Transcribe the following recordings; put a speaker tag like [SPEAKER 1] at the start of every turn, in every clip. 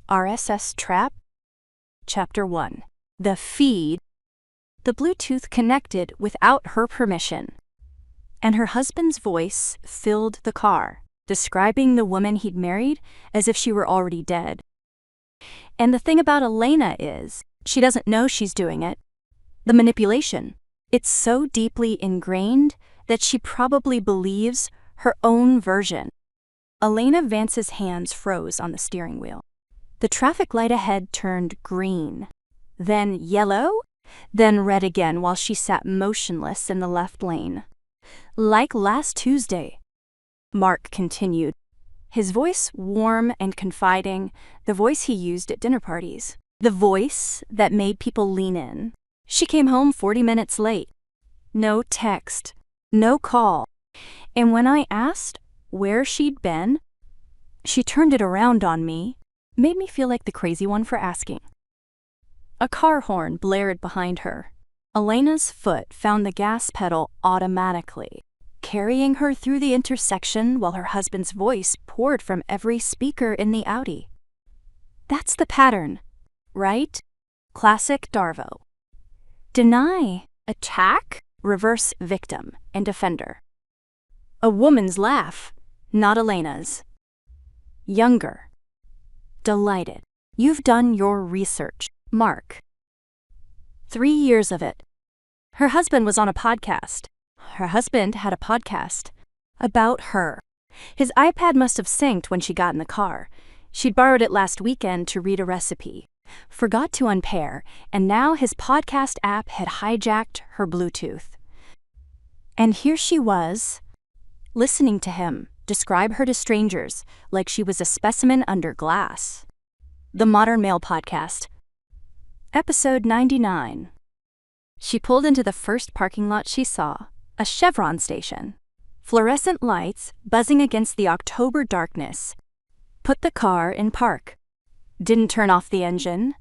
[SPEAKER 1] RSS TRAP. Chapter 1. The feed. The Bluetooth connected without her permission, and her husband's voice filled the car, describing the woman he'd married as if she were already dead. And the thing about Elena is, she doesn't know she's doing it. The manipulation. It's so deeply ingrained that she probably believes her own version. Elena Vance's hands froze on the steering wheel. The traffic light ahead turned green, then yellow, then red again while she sat motionless in the left lane. Like last Tuesday, Mark continued, his voice warm and confiding, the voice he used at dinner parties, the voice that made people lean in. She came home 40 minutes late. No text, no call. And when I asked where she'd been, she turned it around on me, made me feel like the crazy one for asking. A car horn blared behind her. Elena's foot found the gas pedal automatically, carrying her through the intersection while her husband's voice poured from every speaker in the Audi. That's the pattern, right? Classic Darvo. Deny, attack, reverse victim, and defender. A woman's laugh, not Elena's. Younger. Delighted. You've done your research, Mark. 3 years of it. Her husband was on a podcast. Her husband had a podcast about her. His iPad must have synced when she got in the car. She'd borrowed it last weekend to read a recipe, forgot to unpair, and now his podcast app had hijacked her Bluetooth. And here she was, listening to him describe her to strangers like she was a specimen under glass. The Modern Male Podcast. Episode 99. She pulled into the first parking lot she saw, a Chevron station. Fluorescent lights buzzing against the October darkness. Put the car in park. Didn't turn off the engine.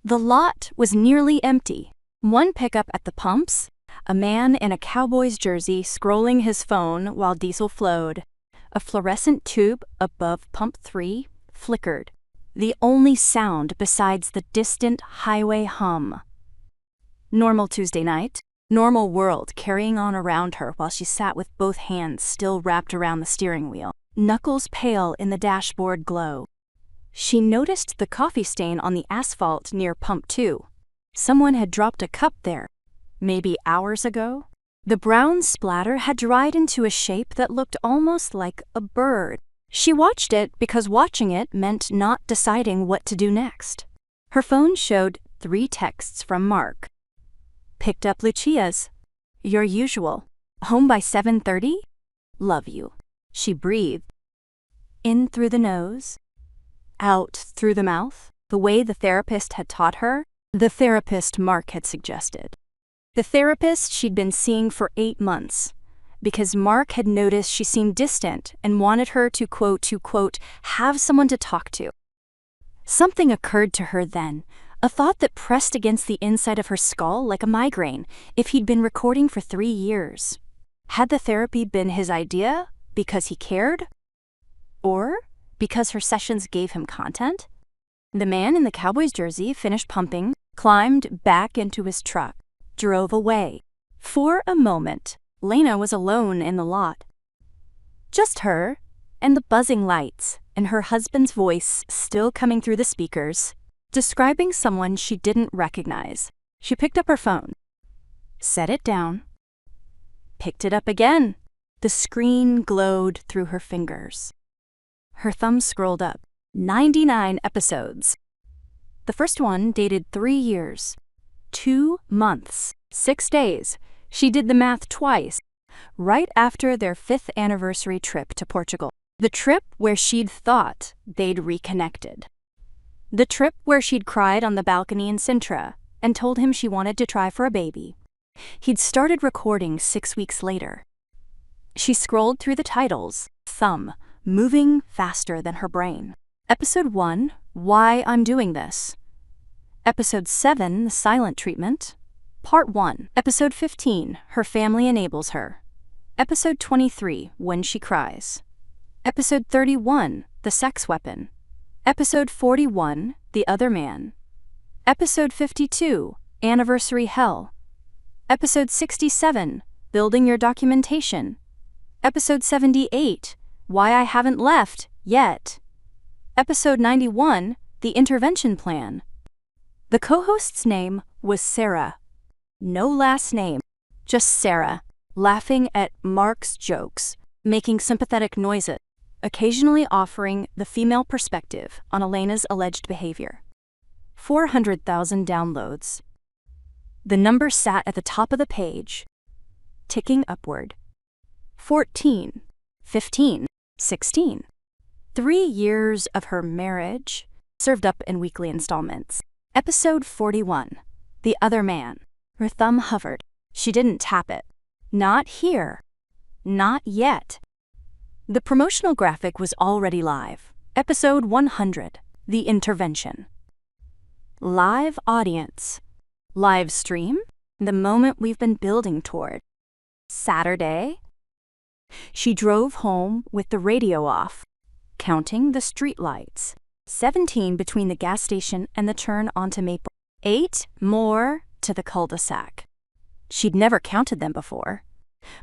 [SPEAKER 1] The lot was nearly empty. One pickup at the pumps, a man in a Cowboys jersey scrolling his phone while diesel flowed. A fluorescent tube above pump 3 flickered, the only sound besides the distant highway hum. Normal Tuesday night, normal world carrying on around her while she sat with both hands still wrapped around the steering wheel, knuckles pale in the dashboard glow. She noticed the coffee stain on the asphalt near pump 2. Someone had dropped a cup there, maybe hours ago. The brown splatter had dried into a shape that looked almost like a bird. She watched it because watching it meant not deciding what to do next. Her phone showed 3 texts from Mark. Picked up Lucia's. Your usual. Home by 7:30? Love you. She breathed. In through the nose, out through the mouth, the way the therapist had taught her, the therapist Mark had suggested. The therapist she'd been seeing for 8 months, because Mark had noticed she seemed distant and wanted her to quote, have someone to talk to. Something occurred to her then, a thought that pressed against the inside of her skull like a migraine if he'd been recording for 3 years. Had the therapy been his idea because he cared? Or because her sessions gave him content? The man in the Cowboys jersey finished pumping, climbed back into his truck, drove away. For a moment, Elena was alone in the lot. Just her, and the buzzing lights, and her husband's voice still coming through the speakers, describing someone she didn't recognize. She picked up her phone, set it down, picked it up again. The screen glowed through her fingers. Her thumb scrolled up. 99 episodes. The first one dated 3 years. 2 months, 6 days. She did the math twice, right after their 5th anniversary trip to Portugal. The trip where she'd thought they'd reconnected. The trip where she'd cried on the balcony in Sintra and told him she wanted to try for a baby. He'd started recording 6 weeks later. She scrolled through the titles, thumb moving faster than her brain. Episode 1, Why I'm Doing This. Episode 7, The Silent Treatment. Part 1. Episode 15, Her Family Enables Her. Episode 23, When She Cries. Episode 31, The Sex Weapon. Episode 41, The Other Man. Episode 52, Anniversary Hell. Episode 67, Building Your Documentation. Episode 78, Why I Haven't Left Yet. Episode 91, The Intervention Plan. The co-host's name was Sarah. No last name, just Sarah, laughing at Mark's jokes, making sympathetic noises, occasionally offering the female perspective on Elena's alleged behavior. 400,000 downloads. The number sat at the top of the page, ticking upward. 14, 15, 16. 3 years of her marriage, served up in weekly installments. Episode 41, The Other Man. Her thumb hovered. She didn't tap it. Not here. Not yet. The promotional graphic was already live. Episode 100, The Intervention. Live audience. Live stream? The moment we've been building toward. Saturday? She drove home with the radio off, counting the streetlights. 17 between the gas station and the turn onto Maple. 8 more to the cul-de-sac. She'd never counted them before.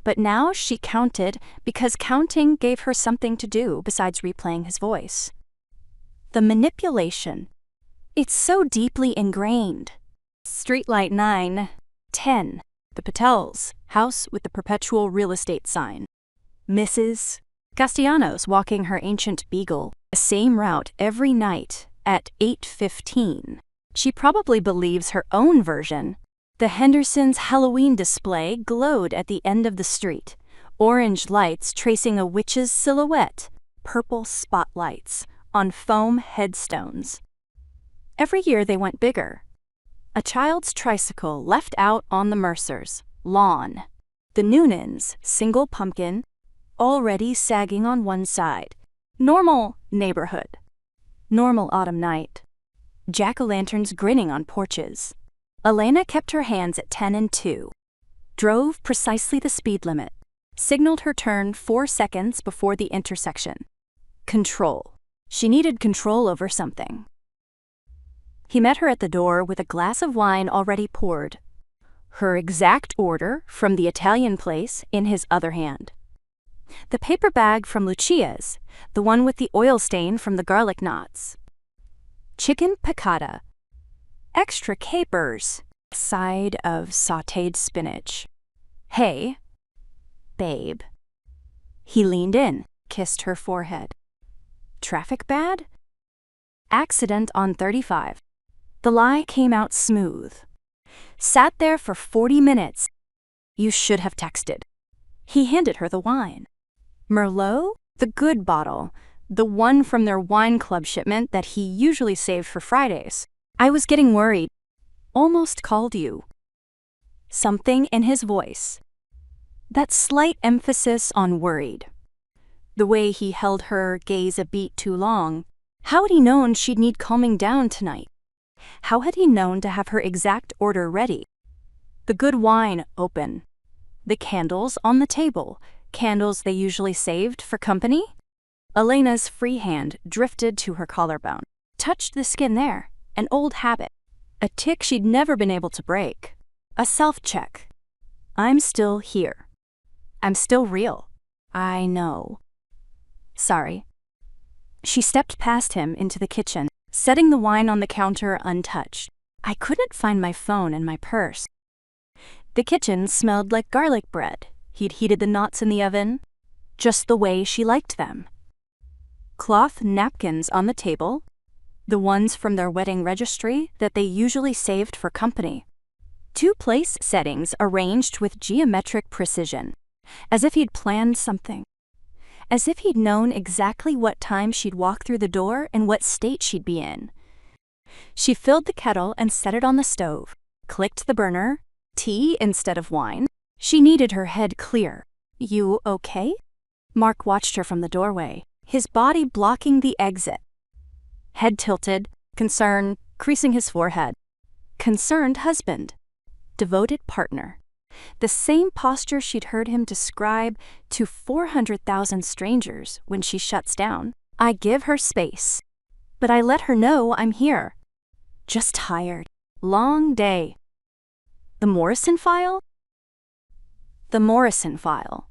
[SPEAKER 1] But now she counted because counting gave her something to do besides replaying his voice. The manipulation. It's so deeply ingrained. Streetlight 9, 10. The Patels, house with the perpetual real estate sign. Mrs. Castellanos walking her ancient beagle, the same route every night at 8:15. She probably believes her own version. The Hendersons' Halloween display glowed at the end of the street, orange lights tracing a witch's silhouette, purple spotlights on foam headstones. Every year they went bigger. A child's tricycle left out on the Mercers' lawn. The Noonans' single pumpkin already sagging on one side. Normal neighborhood. Normal autumn night. Jack-o'-lanterns grinning on porches. Elena kept her hands at 10 and 2. Drove precisely the speed limit. Signaled her turn 4 seconds before the intersection. Control. She needed control over something. He met her at the door with a glass of wine already poured. Her exact order from the Italian place in his other hand. The paper bag from Lucia's, the one with the oil stain from the garlic knots. Chicken piccata. Extra capers. Side of sautéed spinach. Hey, babe. He leaned in, kissed her forehead. Traffic bad? Accident on 35. The lie came out smooth. Sat there for 40 minutes. You should have texted. He handed her the wine. Merlot? The good bottle. The one from their wine club shipment that he usually saved for Fridays. I was getting worried. Almost called you. Something in his voice. That slight emphasis on worried. The way he held her gaze a beat too long. How had he known she'd need calming down tonight? How had he known to have her exact order ready? The good wine open. The candles on the table. Candles they usually saved for company? Elena's free hand drifted to her collarbone. Touched the skin there. An old habit. A tic she'd never been able to break. A self-check. I'm still here. I'm still real. I know. Sorry. She stepped past him into the kitchen, setting the wine on the counter untouched. I couldn't find my phone and my purse. The kitchen smelled like garlic bread. He'd heated the knots in the oven, just the way she liked them. Cloth napkins on the table, the ones from their wedding registry that they usually saved for company. 2 place settings arranged with geometric precision, as if he'd planned something. As if he'd known exactly what time she'd walk through the door and what state she'd be in. She filled the kettle and set it on the stove, clicked the burner, tea instead of wine. She needed her head clear. You okay? Mark watched her from the doorway, his body blocking the exit. Head tilted, concern creasing his forehead. Concerned husband. Devoted partner. The same posture she'd heard him describe to 400,000 strangers when she shuts down. I give her space. But I let her know I'm here. Just tired. Long day. The Morrison file? The Morrison file.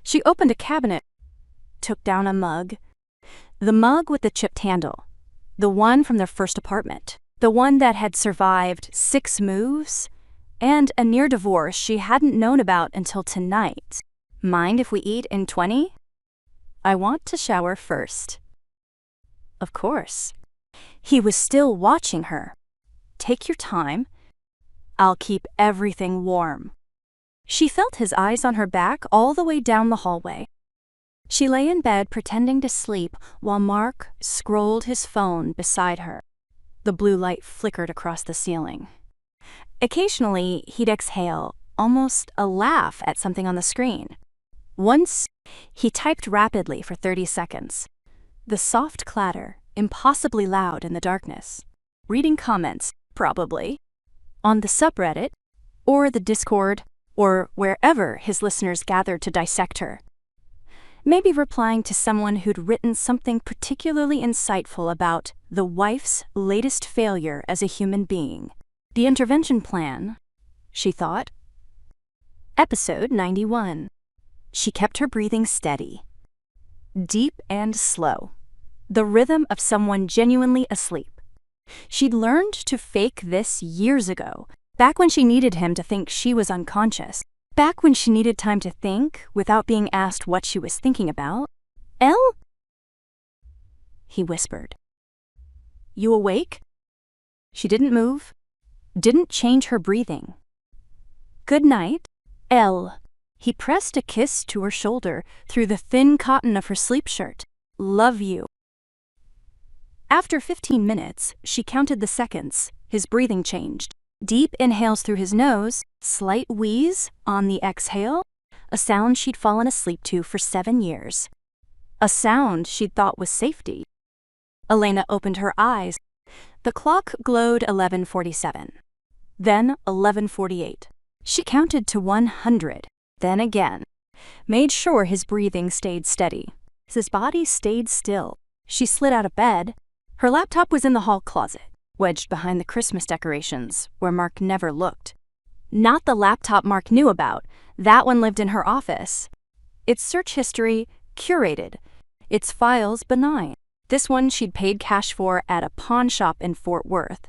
[SPEAKER 1] She opened a cabinet, took down a mug. The mug with the chipped handle. The one from their first apartment. The one that had survived 6 moves and a near divorce she hadn't known about until tonight. Mind if we eat in 20? I want to shower first. Of course. He was still watching her. Take your time. I'll keep everything warm. She felt his eyes on her back all the way down the hallway. She lay in bed pretending to sleep while Mark scrolled his phone beside her. The blue light flickered across the ceiling. Occasionally, he'd exhale, almost a laugh at something on the screen. Once, he typed rapidly for 30 seconds. The soft clatter, impossibly loud in the darkness. Reading comments, probably, on the subreddit, or the Discord, or wherever his listeners gathered to dissect her. Maybe replying to someone who'd written something particularly insightful about the wife's latest failure as a human being. The intervention plan, she thought. Episode 91. She kept her breathing steady. Deep and slow. The rhythm of someone genuinely asleep. She'd learned to fake this years ago, back when she needed him to think she was unconscious. Back when she needed time to think without being asked what she was thinking about. Elle? He whispered. You awake? She didn't move, didn't change her breathing. Good night, Elle. He pressed a kiss to her shoulder through the thin cotton of her sleep shirt. Love you. After 15 minutes, she counted the seconds. His breathing changed. Deep inhales through his nose, slight wheeze on the exhale, a sound she'd fallen asleep to for 7 years. A sound she'd thought was safety. Elena opened her eyes. The clock glowed 11:47. Then 11:48. She counted to 100, then again. Made sure his breathing stayed steady. His body stayed still. She slid out of bed. Her laptop was in the hall closet, wedged behind the Christmas decorations, where Mark never looked. Not the laptop Mark knew about. That one lived in her office. Its search history, curated. Its files, benign. This one she'd paid cash for at a pawn shop in Fort Worth.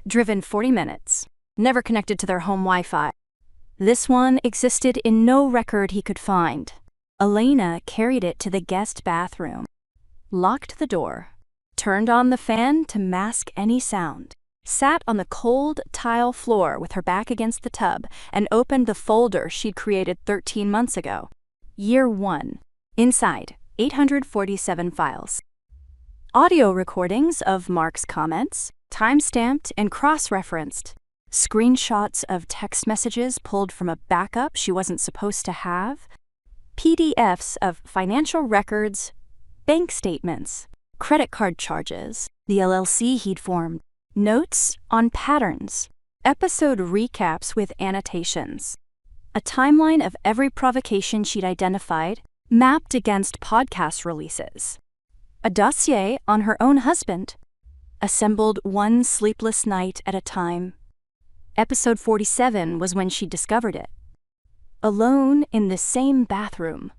[SPEAKER 1] Driven 40 minutes. Never connected to their home Wi-Fi. This one existed in no record he could find. Elena carried it to the guest bathroom. Locked the door. Turned on the fan to mask any sound, sat on the cold tile floor with her back against the tub, and opened the folder she'd created 13 months ago. Year 1. Inside, 847 files. Audio recordings of Mark's comments, time-stamped and cross-referenced. Screenshots of text messages pulled from a backup she wasn't supposed to have. PDFs of financial records, bank statements, credit card charges, the LLC he'd formed, notes on patterns, episode recaps with annotations, a timeline of every provocation she'd identified, mapped against podcast releases, a dossier on her own husband, assembled one sleepless night at a time. Episode 47 was when she discovered it. Alone in the same bathroom.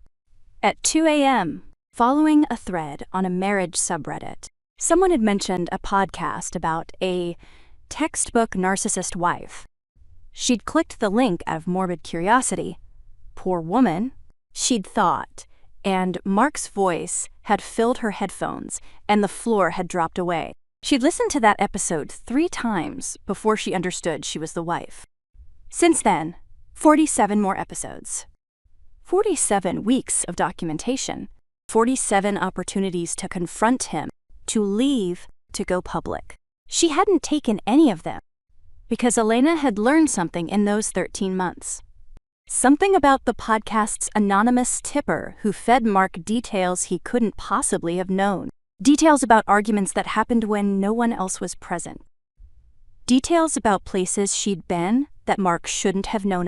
[SPEAKER 1] At 2 a.m., following a thread on a marriage subreddit, someone had mentioned a podcast about a textbook narcissist wife. She'd clicked the link out of morbid curiosity. Poor woman, she'd thought, and Mark's voice had filled her headphones and the floor had dropped away. She'd listened to that episode 3 times before she understood she was the wife. Since then, 47 more episodes. 47 weeks of documentation. 47 opportunities to confront him, to leave, to go public. She hadn't taken any of them, because Elena had learned something in those 13 months. Something about the podcast's anonymous tipper who fed Mark details he couldn't possibly have known. Details about arguments that happened when no one else was present. Details about places she'd been that Mark shouldn't have known about.